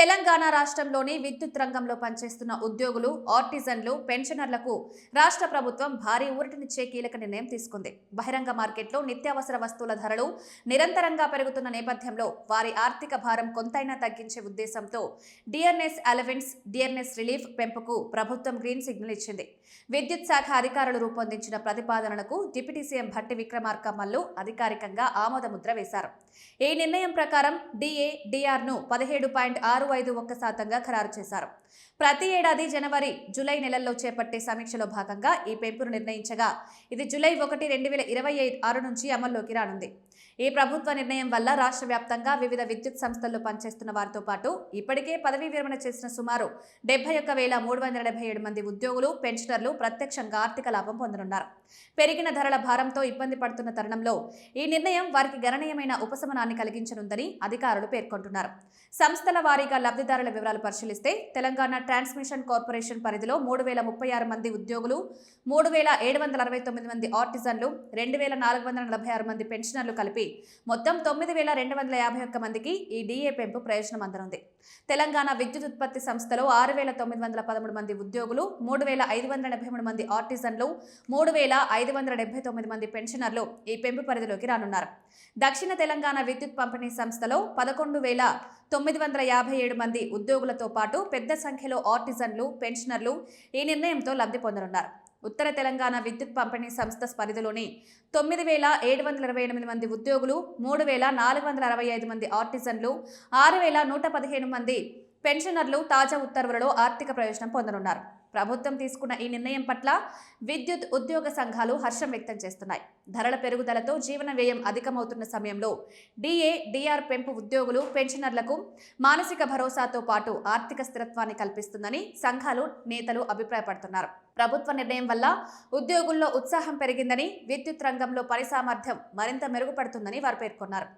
తెలంగాణ రాష్ట్రంలోని విద్యుత్ రంగంలో పనిచేస్తున్న ఉద్యోగులు, ఆర్టిజన్లు, పెన్షనర్లకు రాష్ట్ర ప్రభుత్వం భారీ ఊరటనిచ్చే కీలక నిర్ణయం తీసుకుంది. బహిరంగ మార్కెట్లో నిత్యావసర వస్తువుల ధరలు నిరంతరంగా పెరుగుతున్న నేపథ్యంలో వారి ఆర్థిక భారం కొంతైనా తగ్గించే ఉద్దేశంతో డిఆర్ఎస్ అలవెన్స్, డిఆర్ఎస్ రిలీఫ్ పెంపుకు ప్రభుత్వం గ్రీన్ సిగ్నల్ ఇచ్చింది. విద్యుత్ శాఖ అధికారులు రూపొందించిన ప్రతిపాదనలకు డిప్యూటీ సీఎం భట్టి విక్రమార్క మల్లు అధికారికంగా ఆమోదముద్ర వేశారు. ఈ నిర్ణయం ప్రకారం డిఆర్ను 17.651% ఖరారు చేశారు. ప్రతి ఏడాది జనవరి, జూలై నెలల్లో చేపట్టే సమీక్షలో భాగంగా ఈ పెంపును నిర్ణయించగా ఇది జూలై 1, 2026 నుంచి అమల్లోకి రానుంది. ఈ ప్రభుత్వ నిర్ణయం వల్ల రాష్ట్ర వ్యాప్తంగా వివిధ విద్యుత్ సంస్థల్లో పనిచేస్తున్న వారితో పాటు ఇప్పటికే పదవీ విరమణ చేసిన సుమారు 71,377 మంది ఉద్యోగులు, పెన్షనర్లు ప్రత్యక్షంగా ఆర్థిక లాభం పొందనున్నారు. పెరిగిన ధరల భారంతో ఇబ్బంది పడుతున్న తరుణంలో ఈ నిర్ణయం వారికి గణనీయమైన ఉపశమనాన్ని కలిగించనుందని అధికారులు పేర్కొంటున్నారు. సంస్థల వారీగా లబ్ధిదారుల వివరాలు పరిశీలిస్తే తెలంగాణ ట్రాన్స్మిషన్ కార్పొరేషన్ పరిధిలో 3,036 మంది ఉద్యోగులు, 3,769 మంది ఆర్టిజన్లు, 2,446 మంది పెన్షనర్లు కలిపి మొత్తం 9,251 మందికి ఈ డిఏ పెంపు ప్రయోజనం అందనుంది. తెలంగాణ విద్యుత్ ఉత్పత్తి సంస్థలో 6,913 మంది ఉద్యోగులు, 3,583 మంది ఆర్టిజన్లు, 3,579 మంది పెన్షనర్లు ఈ పెంపు పరిధిలోకి రానున్నారు. దక్షిణ తెలంగాణ విద్యుత్ పంపిణీ సంస్థలో 11,957 మంది ఉద్యోగులతో పాటు పెద్ద సంఖ్యలో ఆర్టిజన్లు, పెన్షనర్లు ఈ నిర్ణయంతో లబ్ధి పొందనున్నారు. ఉత్తర తెలంగాణ విద్యుత్ పంపిణీ సంస్థ పరిధిలోని 9,728 మంది ఉద్యోగులు, 3,465 మంది ఆర్టిజన్లు, 6,115 మంది పెన్షనర్లు తాజా ఉత్తర్వులలో ఆర్థిక ప్రయోజనం పొందనున్నారు. ప్రభుత్వం తీసుకున్న ఈ నిర్ణయం పట్ల విద్యుత్ ఉద్యోగ సంఘాలు హర్షం వ్యక్తం చేస్తున్నాయి. ధరల పెరుగుదలతో జీవన వ్యయం అధికమవుతున్న సమయంలో డిఆర్ పెంపు ఉద్యోగులు, పెన్షనర్లకు మానసిక భరోసాతో పాటు ఆర్థిక స్థిరత్వాన్ని కల్పిస్తుందని సంఘాలు నేతలు అభిప్రాయపడుతున్నారు. ప్రభుత్వ నిర్ణయం వల్ల ఉద్యోగుల్లో ఉత్సాహం పెరిగిందని, విద్యుత్ రంగంలో పని సామర్థ్యం మరింత మెరుగుపడుతుందని వారు పేర్కొన్నారు.